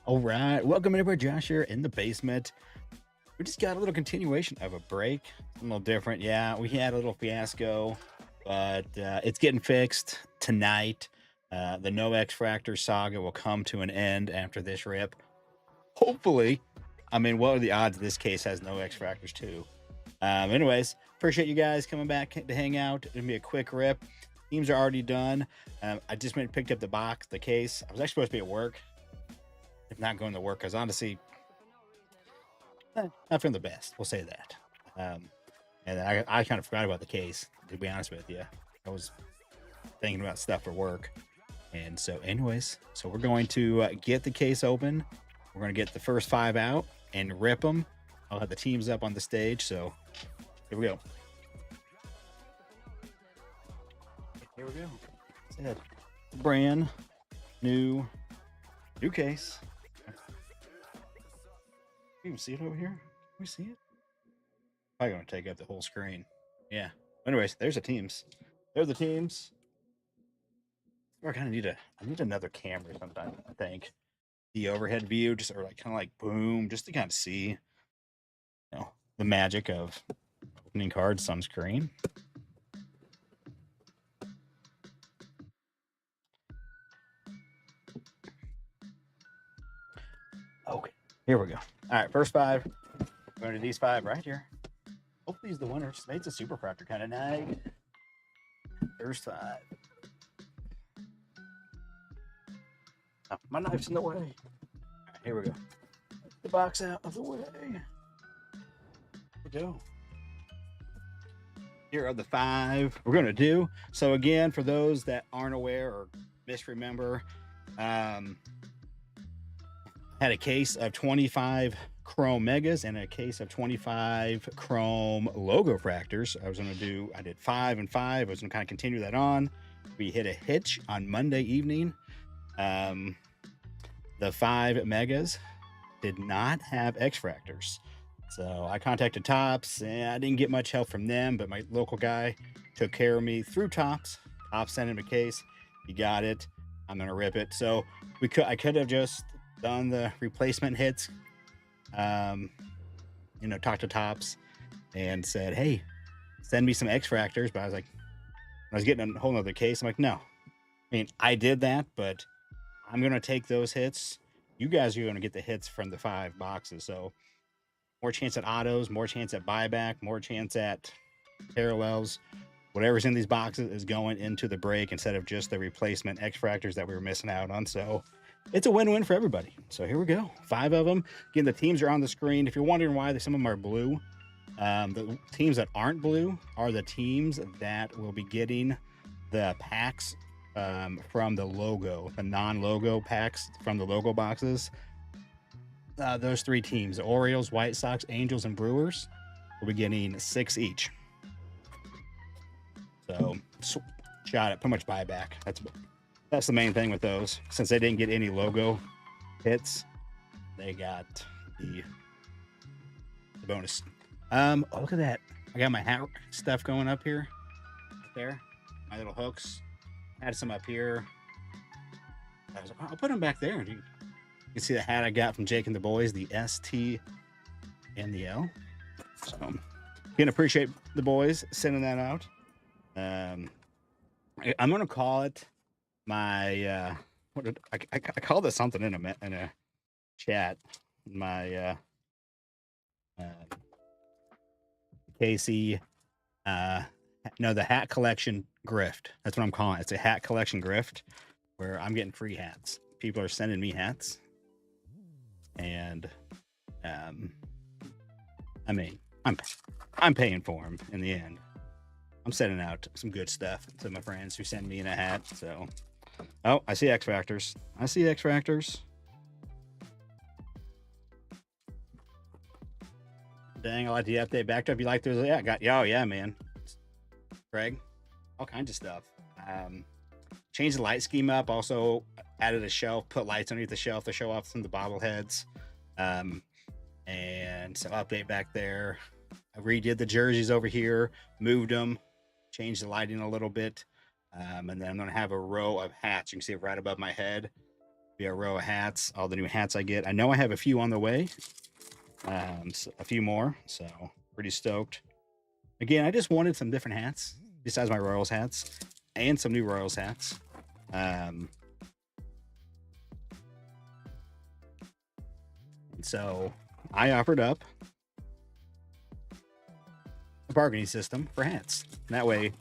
All right, welcome everybody. Josh here in the basement. We just got a little continuation of a break, a little different. Yeah, we had a little fiasco, but it's getting fixed tonight. The No X Fractor saga will come to an end after this rip. Hopefully, I mean, what are the odds this case has no X Fractors too? Anyways, appreciate you guys coming back to hang out. It'll be a quick rip. Teams are already done. I just picked up the case. I was actually supposed to be at work. If not going to work, because honestly, not feeling the best. We'll say that. And I kind of forgot about the case, to be honest with you. I was thinking about stuff for work. And so anyways, so we're going to get the case open. We're going to get the first 5 out and rip them. I'll have the teams up on the stage. So here we go. Here we go. Said brand new case. You can see it over here. Can we see it? Probably gonna take up the whole screen. Yeah. Anyways, there's the teams. There's the teams. I kind of need another camera sometime. I think the overhead view, just or like kind of like boom, just to kind of see, the magic of opening cards on screen. Okay, here we go. All right, first 5. We're going to these 5 right here. Hopefully, he's the winner. Just made a super fractor kind of night. First 5. Oh, my knife's in the way. All right, here we go. Get the box out of the way. Here we go. Here are the 5 we're going to do. So again, for those that aren't aware or misremember, had a case of 25 chrome megas and a case of 25 chrome logo fractors. I did 5 and 5. I was going to kind of continue that on. We hit a hitch on Monday evening. The 5 megas did not have X fractors. So I contacted Tops and I didn't get much help from them, but my local guy took care of me through Tops. Tops sent him a case. He got it. I'm going to rip it. So I could have just done the replacement hits, talked to Tops and said, hey, send me some X fractors. But I was like, when I was getting a whole nother case, I'm like, no. I mean, I did that, but I'm going to take those hits. You guys are going to get the hits from the 5 boxes. So more chance at autos, more chance at buyback, more chance at parallels. Whatever's in these boxes is going into the break instead of just the replacement X fractors that we were missing out on. So it's a win-win for everybody. So here we go. 5 of them. Again, the teams are on the screen. If you're wondering why some of them are blue, the teams that aren't blue are the teams that will be getting the packs from the logo, the non-logo packs from the logo boxes. Those 3 teams, the Orioles, White Sox, Angels, and Brewers, will be getting 6 each. So shot at pretty much buyback. That's the main thing with those. Since they didn't get any logo hits, they got the bonus. Oh, look at that. I got my hat stuff going up here. There. My little hooks. Had some up here. I was like, I'll put them back there. You can see the hat I got from Jake and the boys, the ST and the L. So can appreciate the boys sending that out. I'm gonna call it my I called it something in a chat. My Casey the hat collection grift. That's what I'm calling it. It's a hat collection grift where I'm getting free hats. People are sending me hats. And I mean, I'm paying for them in the end. I'm sending out some good stuff to my friends who send me in a hat. So, oh, I see X Factors. I see X Factors. Dang, I like the update backed up. You like those? Yeah, oh yeah, man. Craig, all kinds of stuff. Changed the light scheme up. Also added a shelf, put lights underneath the shelf to show off some of the bobbleheads. And some update back there. I redid the jerseys over here, moved them, changed the lighting a little bit. And then I'm going to have a row of hats. You can see it right above my head. Be a row of hats, all the new hats I get. I know I have a few on the way. So a few more, so pretty stoked. Again, I just wanted some different hats besides my Royals hats and some new Royals hats. And so I offered up a bargaining system for hats. That way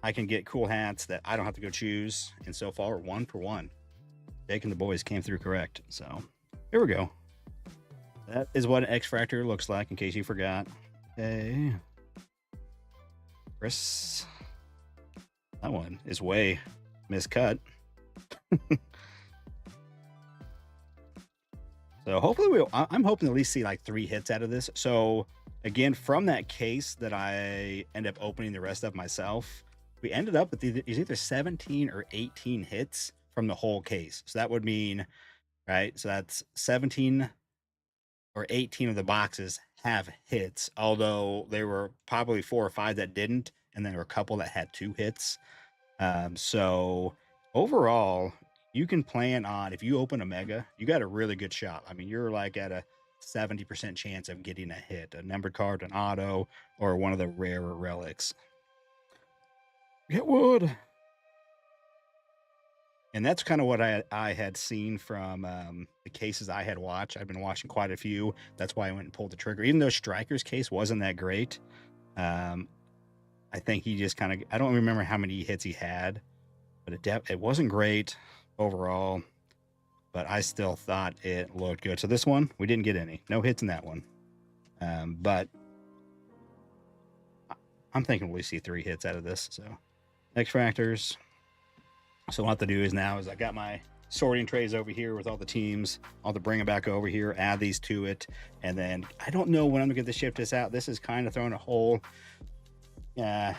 I can get cool hats that I don't have to go choose. And so far, 1 for 1. Jake and the boys came through correct. So here we go. That is what an X Fractor looks like, in case you forgot. Okay. Chris. That one is way miscut. So hopefully I'm hoping to at least see like 3 hits out of this. So again, from that case that I end up opening the rest of myself, we ended up with either 17 or 18 hits from the whole case. So that would mean, right? So that's 17 or 18 of the boxes have hits, although there were probably 4 or 5 that didn't, and then there were a couple that had 2 hits. So overall, you can plan on, if you open a mega, you got a really good shot. I mean, you're like at a 70% chance of getting a hit, a numbered card, an auto, or one of the rarer relics. Get wood. And that's kind of what I had seen from the cases I had watched. I've been watching quite a few. That's why I went and pulled the trigger. Even though Striker's case wasn't that great, I think he just kind of, I don't remember how many hits he had, but it wasn't great overall. But I still thought it looked good. So this one, we didn't get any. No hits in that one. But I'm thinking we'll see 3 hits out of this. So X Fractors. So what I have to do is now I got my sorting trays over here with all the teams. I'll have to bring them back over here, add these to it. And then I don't know when I'm going to get to ship this out. This is kind of throwing a hole,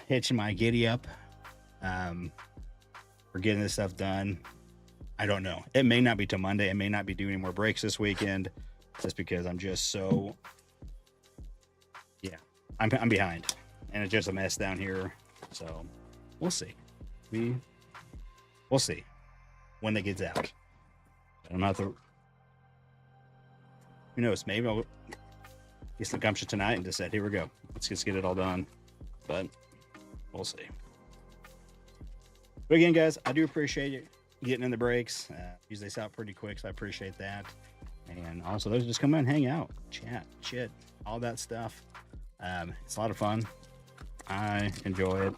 hitching my giddy up for getting this stuff done. I don't know. It may not be till Monday. I may not be doing any more breaks this weekend just because I'm just so, I'm behind. And it's just a mess down here. So we'll see. We'll see when it gets out. I'm not the. Who knows? Maybe I'll get some gumption tonight and just said, "Here we go. Let's just get it all done." But we'll see. But again, guys, I do appreciate you getting in the breaks. Usually it's out pretty quick, so I appreciate that. And also, those just come in and hang out, chat, shit, all that stuff. It's a lot of fun. I enjoy it.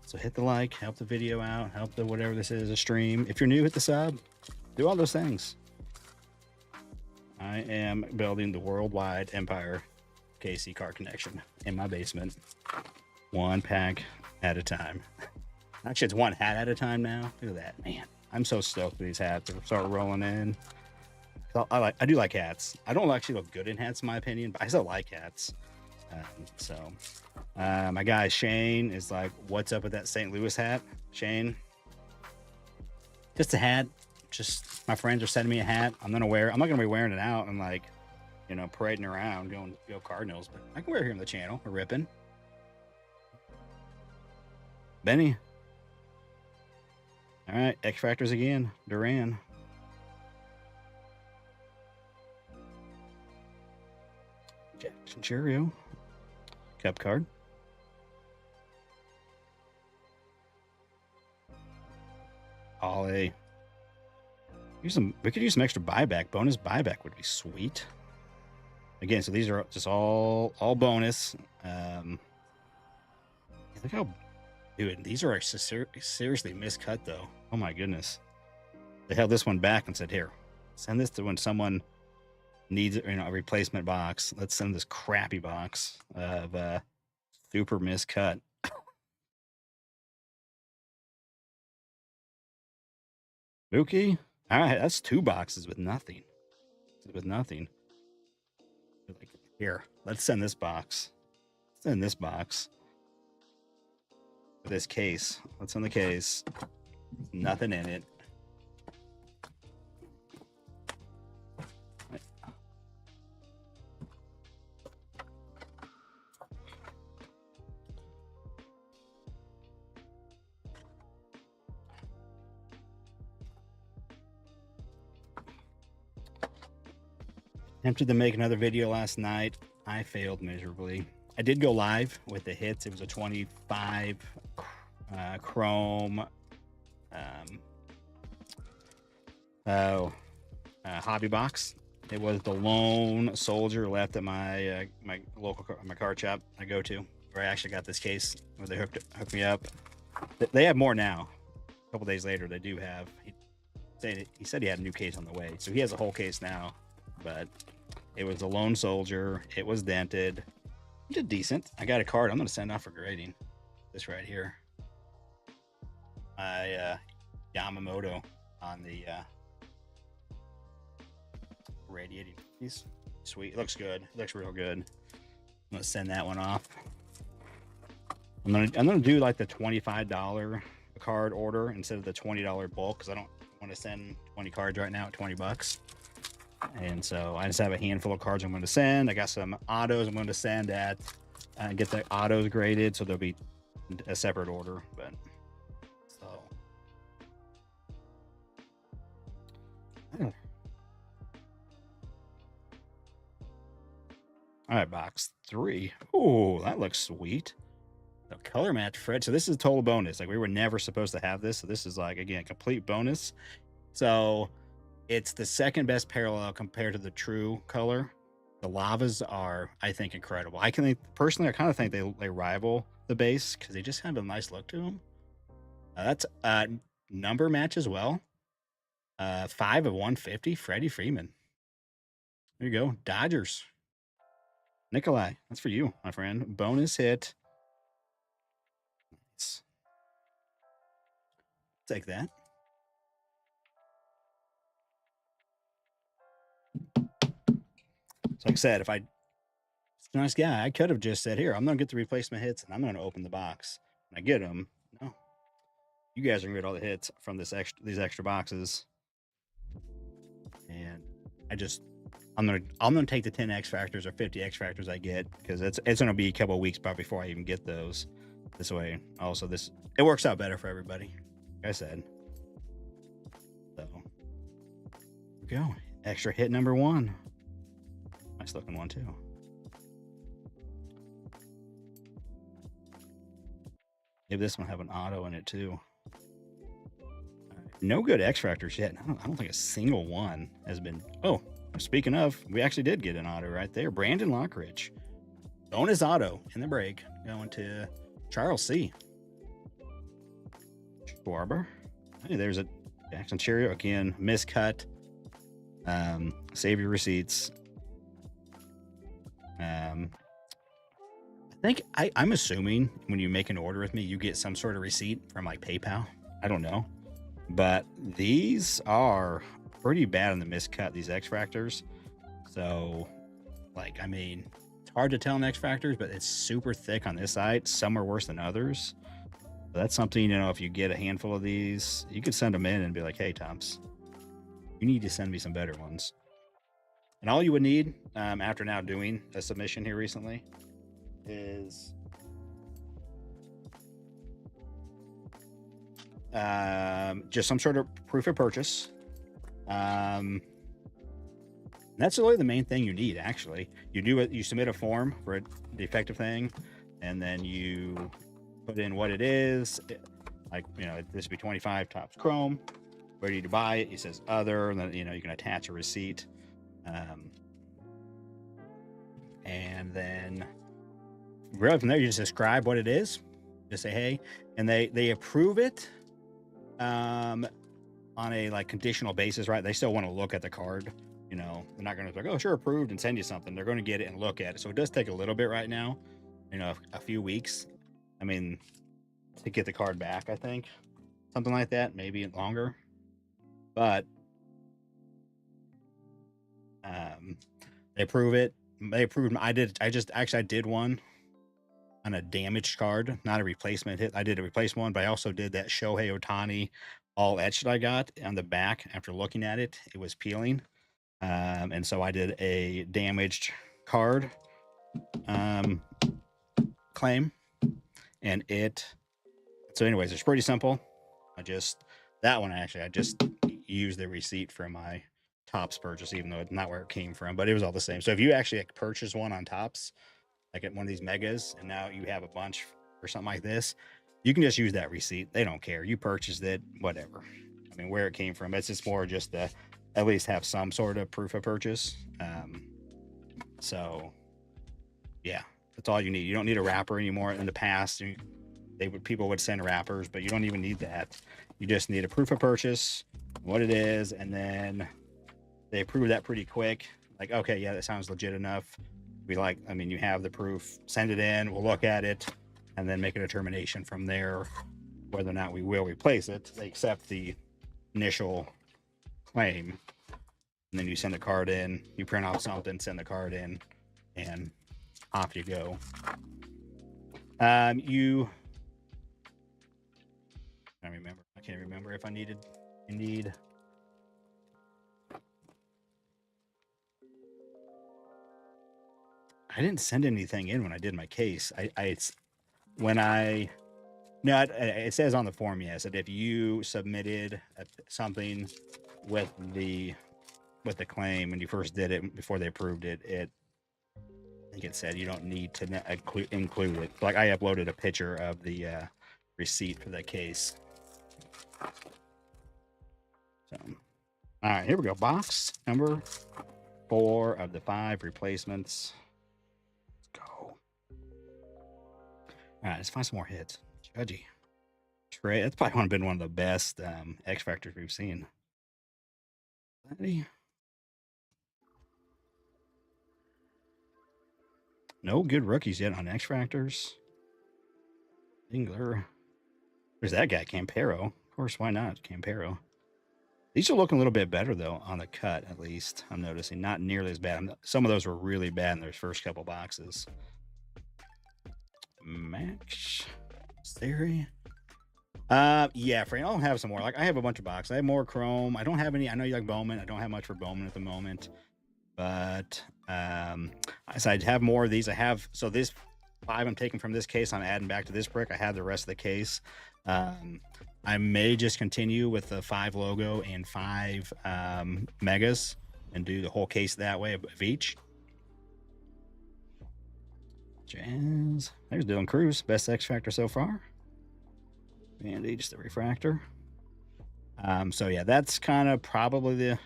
So hit the like, help the video out, help the whatever this is, a stream. If you're new, hit the sub. Do all those things. I am building the worldwide empire KC card connection in my basement. 1 pack at a time. Actually, it's 1 hat at a time now. Look at that, man. I'm so stoked with these hats. They'll start rolling in. I do like hats. I don't actually look good in hats, in my opinion, but I still like hats. My guy Shane is like, what's up with that St. Louis hat? Shane, just a hat. Just my friends are sending me a hat. I'm not gonna be wearing it out and like, parading around go Cardinals, but I can wear it here on the channel. We're ripping. Benny. All right, X Fractors again. Duran. Jackson Cheerio. Cup card. Ollie. We could use some extra buyback. Bonus buyback would be sweet. Again, so these are just all bonus. Look how, dude, these are seriously miscut though. Oh my goodness. They held this one back and said, here, send this to when someone needs, you know, a replacement box. Let's send this crappy box of super miscut. Mookie. All right, that's 2 boxes with nothing. With nothing. Like, here, let's send this box. Send this box. This case. Let's send the case. Nothing in it. Attempted to make another video last night. I failed miserably. I did go live with the hits. It was a 25 chrome hobby box. It was the lone soldier left at my my local card shop I go to, where I actually got this case where they hooked me up. They have more now. A couple days later, they do have. He said he had a new case on the way, so he has a whole case now. But it was a lone soldier. It was dented. It did decent. I got a card. I'm going to send off for grading. This right here. My Yamamoto on the radiating piece. Sweet. It looks good. It looks real good. I'm going to send that one off. I'm gonna do like the $25 card order instead of the $20 bulk, because I don't want to send 20 cards right now at $20. And so I just have a handful of cards I'm going to send. I got some autos I'm going to send at get the autos graded, so there'll be a separate order. But so all right, box 3. Oh, that looks sweet. The color match Fred. So this is a total bonus. Like, we were never supposed to have this. So this is like, again, complete bonus. So it's the second best parallel compared to the true color. The lavas are, I think, incredible. I kind of think they rival the base because they just have a nice look to them. That's number match as well. 5 of 150, Freddie Freeman. There you go. Dodgers. Nikolai, that's for you, my friend. Bonus hit. Nice. Take that. So like I said, if I nice guy, I could have just said, here, I'm going to get the replacement hits and I'm going to open the box. When I get them, no. You guys are going to get all the hits from these extra boxes. And I'm going to take the 10 X Factors or 50 X Factors I get, because it's going to be a couple of weeks probably before I even get those. This way, also, it works out better for everybody, like I said. So, here we go. Extra hit number 1. Nice looking one, too. Maybe this one have an auto in it, too. No good X Factors yet. I don't think a single one has been. Oh, speaking of, we actually did get an auto right there. Brandon Lockridge. Bonus auto in the break. Going to Charles C. Schwarber. Hey, there's a Jackson Cheerio. Again, miscut. Save your receipts. I think I'm assuming when you make an order with me, you get some sort of receipt from like PayPal. I don't know. But these are pretty bad on the miscut, these X Factors. So, like, I mean, it's hard to tell in X Factors, but it's super thick on this side. Some are worse than others. But that's something, you know, if you get a handful of these, you could send them in and be like, hey, Toms, you need to send me some better ones. And all you would need, after now doing a submission here recently, is just some sort of proof of purchase. That's really the main thing you need, actually. You submit a form for a defective thing, and then you put in what it is. Like, you know, this would be 25 tops chrome. Where do you buy it? It says other, and then, you know, you can attach a receipt. And then really from there, you just describe what it is. Just say, hey, and they approve it on a like conditional basis, right? They still want to look at the card, you You know, they're not going to be like, oh, sure, approved, and send you something. They're going to get it and look at it. So it does take a little bit right now, you know, a few weeks. I mean, to get the card back, I think something like that, maybe longer. But they approve it. They approved. I did one on a damaged card, not a replacement hit. I did a replacement one, but I also did that Shohei Ohtani all etched I got on the back. After looking at it, it was peeling. And so I did a damaged card claim, and so anyways, it's pretty simple. I just used the receipt for my Topps purchase, even though it's not where it came from, but it was all the same. So if you actually purchase one on Topps, like at one of these megas, and now you have a bunch or something like this, you can just use that receipt. They don't care. You purchased it, whatever. I mean, where it came from, it's just more just to at least have some sort of proof of purchase. So yeah, that's all you need. You don't need a wrapper anymore. In the past, people would send wrappers, but you don't even need that. You just need a proof of purchase, what it is, and then they approve that pretty quick. Like, okay, yeah, that sounds legit enough. You have the proof, send it in, we'll look at it, and then make a determination from there whether or not we will replace it. They accept the initial claim, and then you send the card in, you print out something, send the card in, and off you go. I can't remember if I need I didn't send anything in when I did my case. It says on the form, yes, that if you submitted something with the claim and you first did it before they approved it, I think it said you don't need to include it. Like, I uploaded a picture of the receipt for that case. So, all right, here we go. Box number 4 of the 5 replacements. Let's go. All right, let's find some more hits. Judgy. Trey, that's probably been one of the best X Factors we've seen. No good rookies yet on X Factors. Dingler. There's that guy, Campero. Of course, why not? Campero. These are looking a little bit better, though, on the cut, at least. I'm noticing. Not nearly as bad. Some of those were really bad in their first couple boxes. Max Theory. Yeah, Frank, I'll have some more. Like, I have a bunch of boxes. I have more Chrome. I don't have any. I know you like Bowman. I don't have much for Bowman at the moment. But so I'd have more of these. So this 5 I'm taking from this case, I'm adding back to this brick. I have the rest of the case. I may just continue with the 5 logo and 5 megas and do the whole case that way of each. Jazz. There's Dylan Cruz, best X Factor so far. Andy, just a refractor. So yeah, that's kind of probably the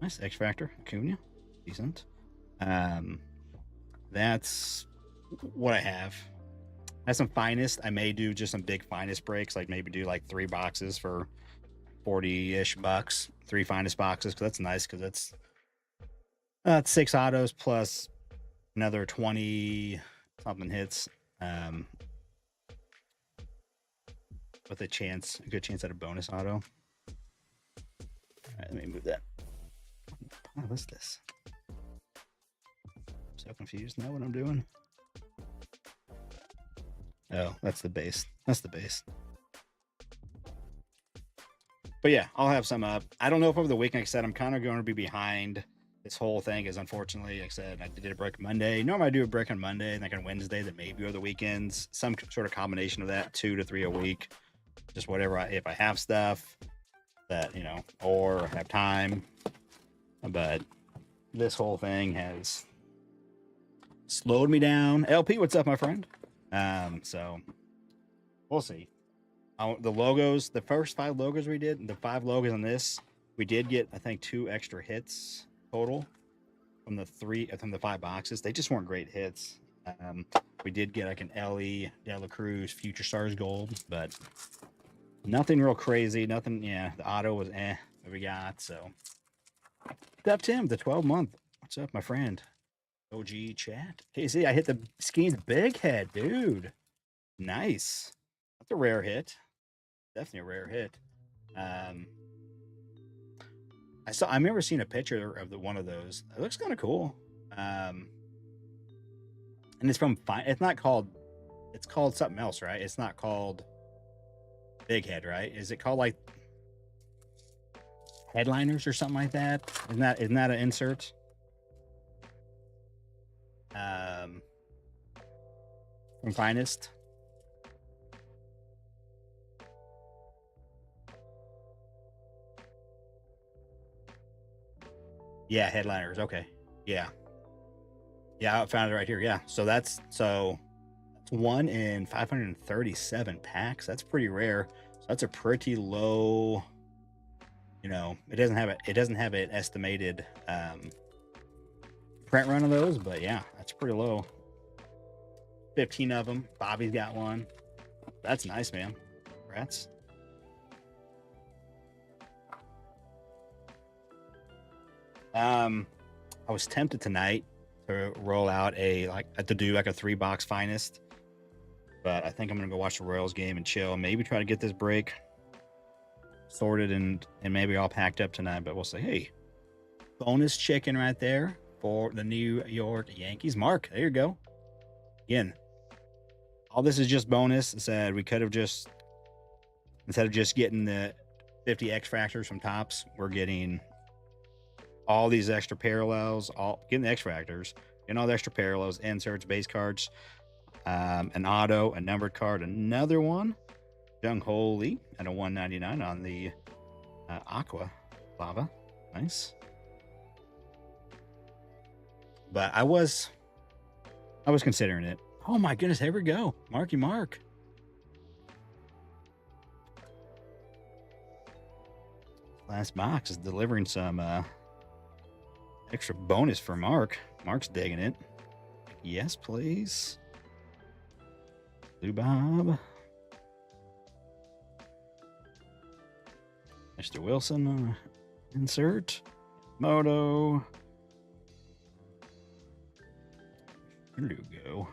nice X Factor. Acuna, decent. That's what I have. I have some finest. I may do just some big finest breaks, like maybe do like 3 boxes for 40-ish bucks. 3 finest boxes, because that's nice, because that's 6 autos plus another 20 something hits. With a good chance at a bonus auto. All right, let me move that. Oh, what's this? I'm so confused now what I'm doing. Oh, that's the base. That's the base. But yeah, I'll have some up. I don't know if over the weekend, like I said, I'm kind of going to be behind. This whole thing is, unfortunately, like I said, I did a break Monday. Normally I do a break on Monday and like on Wednesday, that maybe over the weekends. Some sort of combination of that, 2 to 3 a week. Just whatever, if I have stuff that, or have time. But this whole thing has slowed me down. LP, what's up, my friend? So we'll see. The logos, the first 5 logos we did, the 5 logos on this, we did get, I think, 2 extra hits total from the 5 boxes. They just weren't great hits. We did get like an Ellie, De La Cruz, Future Stars Gold, but nothing real crazy. Nothing. Yeah, the auto was that we got. So What's up, Tim? The 12-month. What's up, my friend? OG chat. KC, I hit the Skeens big head, dude. Nice. That's a rare hit. Definitely a rare hit. I remember seeing a picture of one of those. It looks kind of cool. And it's from it's not called, it's called something else, right? It's not called Big Head, right? Is it called like Headliners or something like that? Isn't that an insert? From Finest. Yeah, Headliners. Okay. Yeah. Yeah, I found it right here. Yeah. So that's 1 in 537 packs. That's pretty rare. So that's a pretty low, it doesn't have an estimated print run of those, but yeah, that's pretty low. 15 of them. Bobby's got one. That's nice, man. Congrats. I was tempted tonight to roll out to do like a 3-box Finest, but I think I'm gonna go watch the Royals game and chill. Maybe try to get this break sorted and maybe all packed up tonight. But we'll say, hey, bonus chicken right there for the New York Yankees. Mark, there you go. Again, all this is just bonus. Said we could have just, instead of just getting the 50 X Factors from Topps, we're getting all these extra parallels, getting the X Factors, getting all the extra parallels, inserts, base cards, an auto, a numbered card, another one, Jung Ho Lee at a 199 on the Aqua Lava. Nice. But I was considering it. Oh my goodness, here we go. Marky Mark. Last box is delivering some extra bonus for Mark. Mark's digging it. Yes, please. Blue Bob. Mr. Wilson, insert. Moto. Lugo.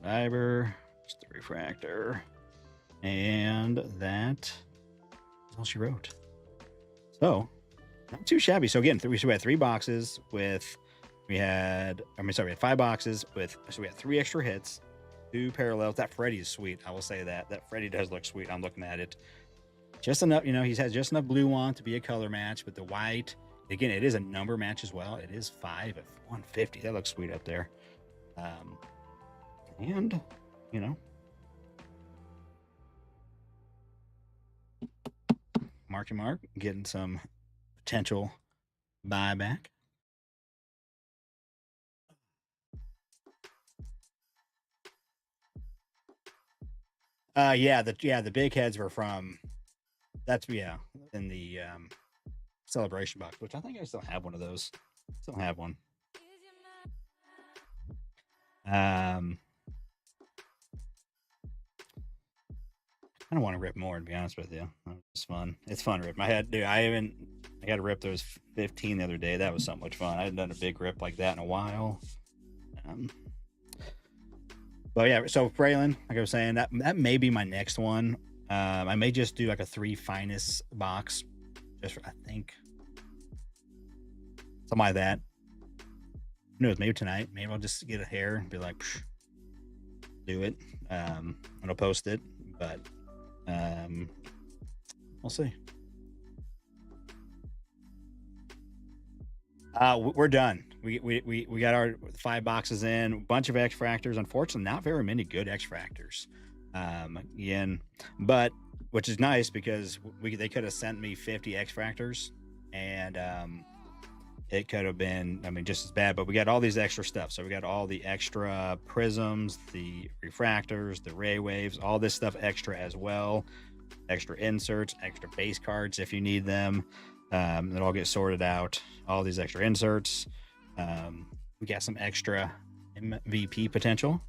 Fiber. Just the refractor. And that is all she wrote. So, not too shabby. So again, we had 3 boxes with, we had 5 boxes with, so we had 3 extra hits, 2 parallels. That Freddy is sweet. I will say that. That Freddy does look sweet. I'm looking at it. Just enough, he's had just enough blue on to be a color match, but the white, again, it is a number match as well. It is 5 of 150. That looks sweet up there. And, Marky Mark getting some potential buyback. The big heads were from, that's in the celebration box, which I think I still have one of those. Still have one. I don't want to rip more, to be honest with you. It's fun. It's fun to rip. I got to rip those 15 the other day. That was so much fun. I hadn't done a big rip like that in a while. But yeah, so Braylon, like I was saying, that may be my next one. I may just do like a 3 Finest box, just for, I think, something like that. Who knows? Maybe tonight. Maybe I'll just get a hair and be like, psh, do it. And I'll post it. But we'll see. We're done. We got our 5 boxes in, a bunch of X Fractors. Unfortunately, not very many good X Fractors. Again, but which is nice because they could have sent me 50 X Fractors, and it could have been, just as bad. But we got all these extra stuff. So we got all the extra prisms, the refractors, the ray waves, all this stuff extra as well. Extra inserts, extra base cards if you need them. It all gets sorted out. All these extra inserts. We got some extra MVP potential,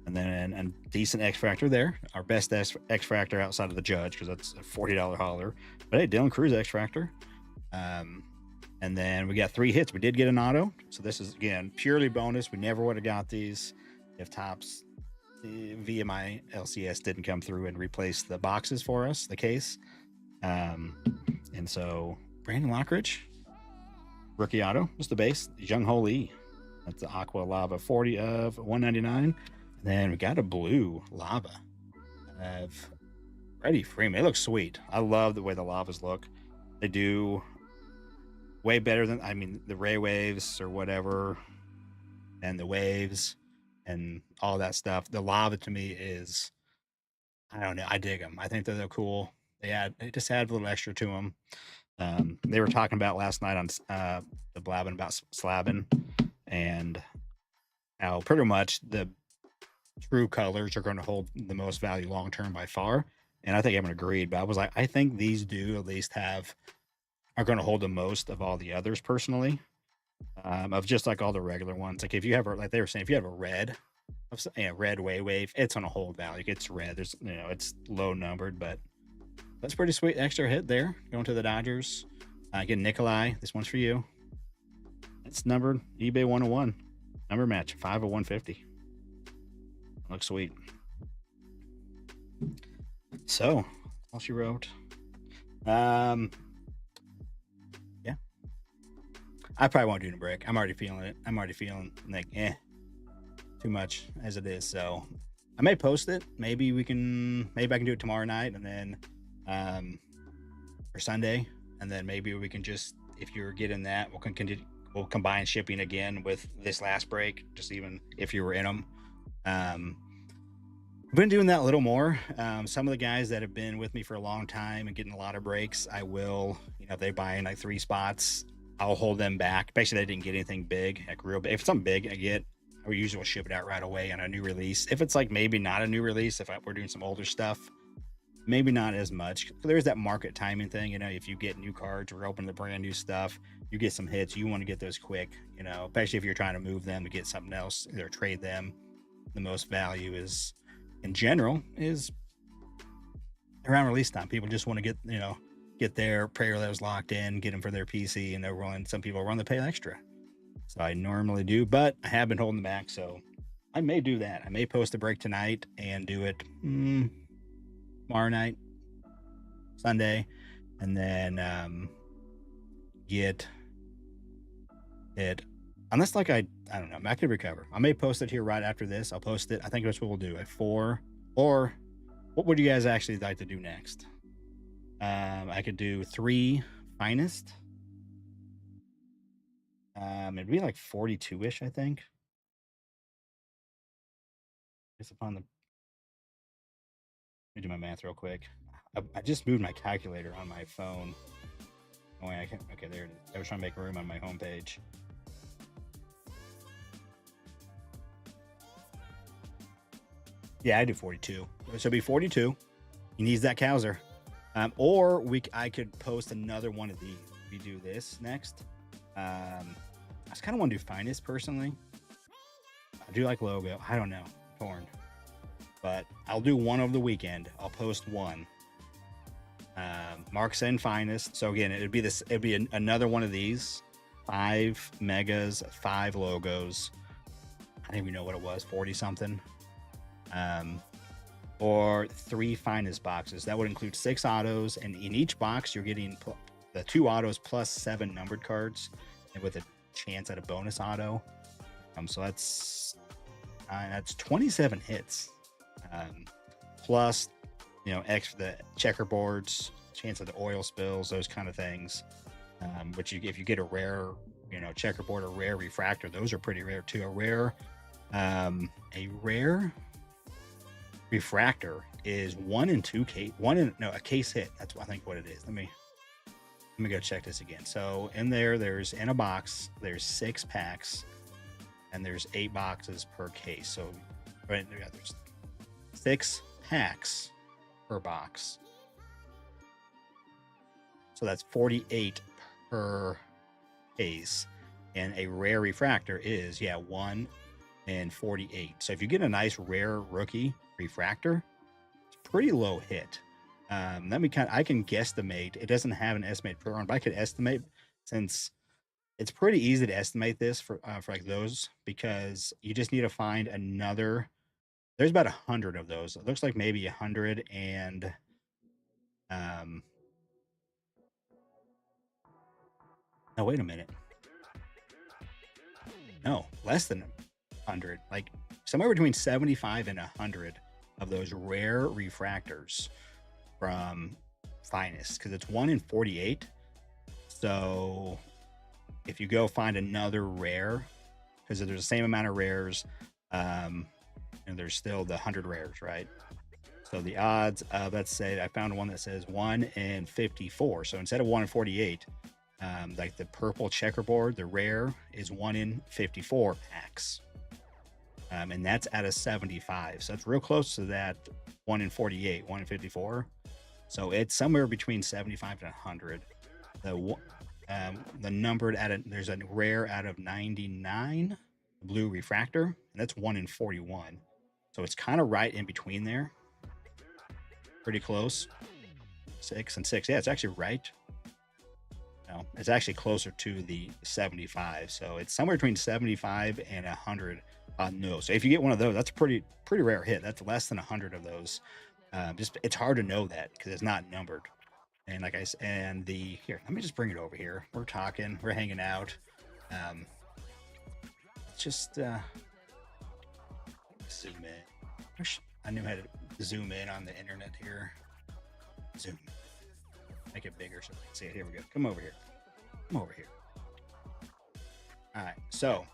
and then a decent X Fractor there. Our best X Fractor outside of the Judge, because that's a $40 hauler. But hey, Dylan Cruz X Fractor. And then we got 3 hits. We did get an auto. So this is, again, purely bonus. We never would have got these if Topps via my LCS didn't come through and replace the boxes for us, the case. And so Brandon Lockridge, rookie auto, just the base. Jung Ho Lee, that's the Aqua Lava 40 of 199. And then we got a blue lava of Freddie Freeman. It looks sweet. I love the way the lavas look. They do way better than, I mean, the Ray Waves or whatever, and the Waves and all that stuff. The lava to me is, I don't know, I dig them. I think they're cool. They just add a little extra to them. They were talking about last night on the blabbing about slabbing, and how pretty much the true colors are going to hold the most value long term by far. And I think everyone agreed, but I was like, I think these do at least are going to hold the most of all the others personally, of just like all the regular ones. Like if you have, like they were saying, if you have a red, red wave, it's going to hold value. It's red. There's, it's low numbered, but that's pretty sweet extra hit there. Going to the Dodgers. Again, Nikolai, this one's for you. It's numbered eBay 101. Number match, 5 of 150. Looks sweet. So, all she wrote. Yeah. I probably won't do the break. I'm already feeling it. I'm already feeling like, too much as it is. So, I may post it. Maybe I can do it tomorrow night and then, or Sunday. And then maybe we can just, if you're getting that, we'll combine shipping again with this last break, just even if you were in them. I've been doing that a little more. Some of the guys that have been with me for a long time and getting a lot of breaks, I will, if they buy in like 3 spots, I'll hold them back. Basically, they didn't get anything big, like real big. If it's something big I usually will ship it out right away on a new release. If it's like maybe not a new release, if we're doing some older stuff, maybe not as much. There's that market timing thing, if you get new cards or open the brand new stuff, you get some hits, you want to get those quick, especially if you're trying to move them to get something else, either trade them. The most value is, in general, is around release time. People just want to get their prayer letters locked in, get them for their PC, and some people run the pay extra. So I normally do, but I have been holding back, so I may do that. I may post a break tonight and do it tomorrow night, Sunday, and then get it, unless like I don't know, I could recover. I may post it here right after this. I'll post it. I think that's what we'll do at 4, or what would you guys actually like to do next? I could do 3 finest. It'd be like 42-ish, I think. It's upon the, let me do my math real quick. I just moved my calculator on my phone. Oh, wait, I can't. Okay, there it is. I was trying to make room on my homepage. Yeah, I do 42. So it'd be 42. He needs that Cowser. Or I could post another one of these. We do this next. I just kind of want to do finest personally. I do like logo. I don't know. Torn. But I'll do one over the weekend. I'll post one. Marks and finest. So again, it'd be another one of these. 5 megas, 5 logos. I don't even know what it was, 40 something. Or 3 finest boxes. That would include 6 autos, and in each box you're getting the 2 autos plus 7 numbered cards, and with a chance at a bonus auto. So that's 27 hits, plus the checkerboards, chance of the oil spills, those kind of things. Which if you get a rare, checkerboard or rare refractor, those are pretty rare too. A rare refractor is 1 in 2 case, a case hit. That's I think what it is. Let me go check this again. So in a box, there's 6 packs, and there's 8 boxes per case. So right there, there's 6 packs per box. So that's 48 per case. And a rare refractor is 1 in 48. So if you get a nice rare rookie refractor, it's pretty low hit. I can guesstimate. It doesn't have an estimated per run, but I could estimate, since it's pretty easy to estimate this for like those because you just need to find another. There's about 100 of those. It looks like maybe 100 and um. No, wait a minute. No, less than 100. Like somewhere between 75 and 100 of those rare refractors from Finest because it's 1 in 48. So if you go find another rare, because there's the same amount of rares, and there's still the 100 rares, right? So the odds of, let's say, I found one that says 1 in 54. So instead of 1 in 48, like the purple checkerboard, the rare is 1 in 54 packs. And that's out of 75. So it's real close to that 1 in 48, 1 in 54. So it's somewhere between 75 and 100. The numbered there's a rare out of 99 blue refractor, and that's 1 in 41. So it's kind of right in between there. Pretty close. 6 and 6. Yeah, it's actually right. No, it's actually closer to the 75. So it's somewhere between 75 and 100 on no. So if you get one of those, that's a pretty rare hit. That's less than 100 of those. Just it's hard to know that because it's not numbered. And like I said, and here, let me just bring it over here. We're talking, we're hanging out. Just zoom in. I knew how to zoom in on the internet here. Zoom. Make it bigger so we can see it. Here we go. Come over here. Come over here. All right. So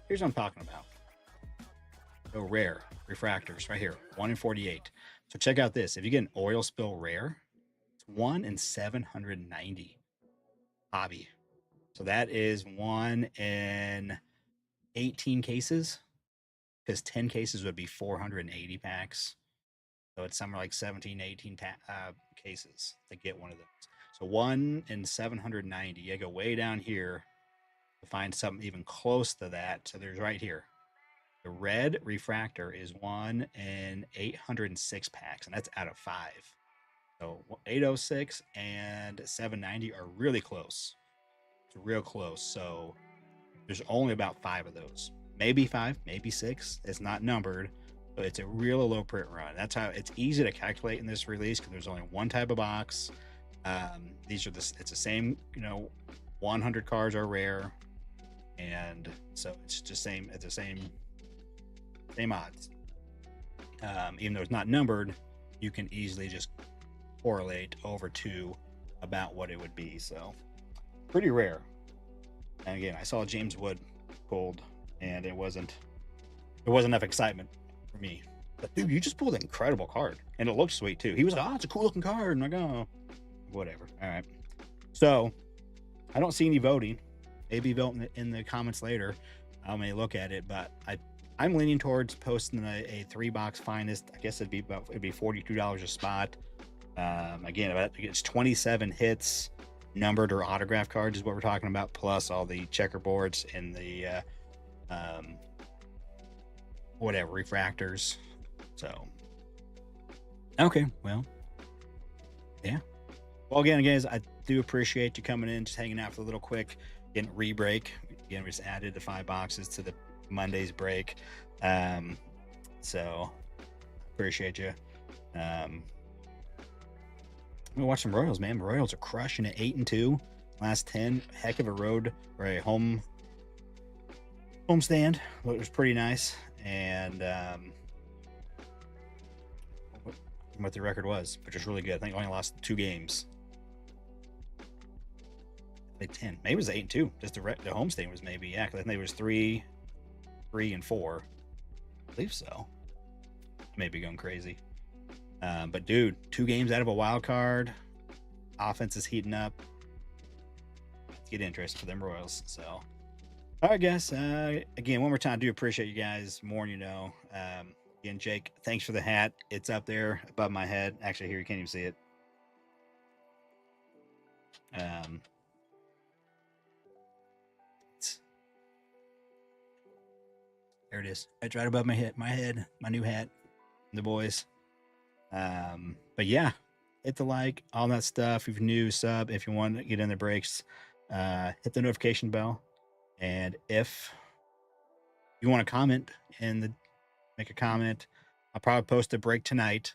here's what I'm talking about. So rare refractors right here, 1 in 48. So check out this. If you get an oil spill rare, it's 1 in 790 hobby. So that is 1 in 18 cases, because 10 cases would be 480 packs. So it's somewhere like 17, 18 cases to get one of those. So 1 in 790. You go way down here to find something even close to that. So there's right here. The red refractor is 1 in 806 packs, and that's out of 5. So 806 and 790 are really close. It's real close. So there's only about 5 of those. Maybe 5, maybe 6. It's not numbered, but it's a real low print run. That's how it's easy to calculate in this release because there's only one type of box. It's the same, 100 cards are rare, and so it's just it's the same odds. Even though it's not numbered, you can easily just correlate over to about what it would be. So pretty rare. And again, I saw James Wood pulled, and it wasn't enough excitement for me. But dude, you just pulled an incredible card, and it looks sweet too. He was like, "Oh, it's a cool looking card." I'm like, "Oh, whatever." All right. So I don't see any voting. Maybe vote in the comments later. I may look at it, but I'm leaning towards posting a 3-box Finest. I guess it'd be $42 a spot. Again, it's 27 hits, numbered or autograph cards is what we're talking about, plus all the checkerboards and the whatever refractors. So okay, well, yeah. Well, again, guys, I do appreciate you coming in, just hanging out for a little quick, getting re-break. Again, we just added the 5 boxes to the Monday's break. So appreciate you. We watch some Royals, man. The Royals are crushing it, 8-2 last 10. Heck of a road or a home stand. It was pretty nice. And what the record was, which was really good. I think I only lost 2 games. Like 10. Maybe it was 8-2. Just the homestand was maybe, yeah, because I think it was 3-4. I believe so. Maybe going crazy. But dude, 2 games out of a wild card. Offense is heating up. Let's get interest for them Royals. So, all right, guys. Again, one more time, I do appreciate you guys more than you know. Again, Jake, thanks for the hat. It's up there above my head. Actually, here you can't even see it. There it is. It's right above my head. My new hat. The boys. But yeah, hit the like, all that stuff. If you're new, sub. If you want to get in the breaks, hit the notification bell. And if you want to comment in the make a comment, I'll probably post a break tonight.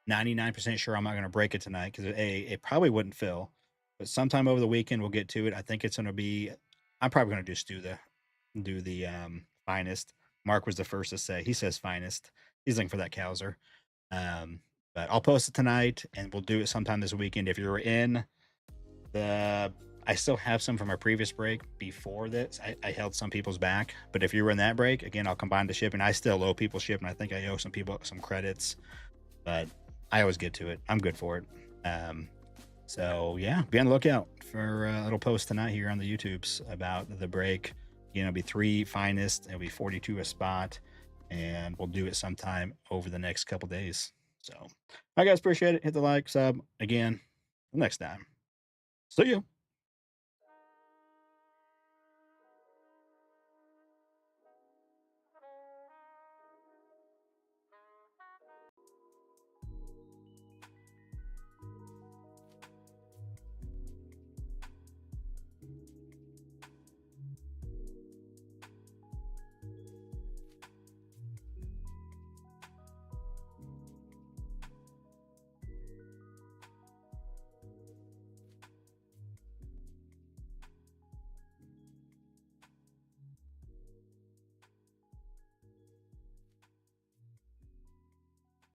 99% sure I'm not going to break it tonight because it probably wouldn't fill. But sometime over the weekend we'll get to it. I think it's going to be. I'm probably going to just do the finest. Mark was the first to say. He says finest. He's looking for that Cowser. Um, but I'll post it tonight, and we'll do it sometime this weekend. If you're in the, I still have some from our previous break before this. I held some people's back, but if you were in that break, again, I'll combine the shipping. I still owe people shipping. I think I owe some people some credits, but I always get to it. I'm good for it. So yeah, be on the lookout for a little post tonight here on the YouTubes about the break. You know, it'll be 3 finest. It'll be 42 a spot, and we'll do it sometime over the next couple days. So, all right, guys, appreciate it. Hit the like, sub again. Next time. See you.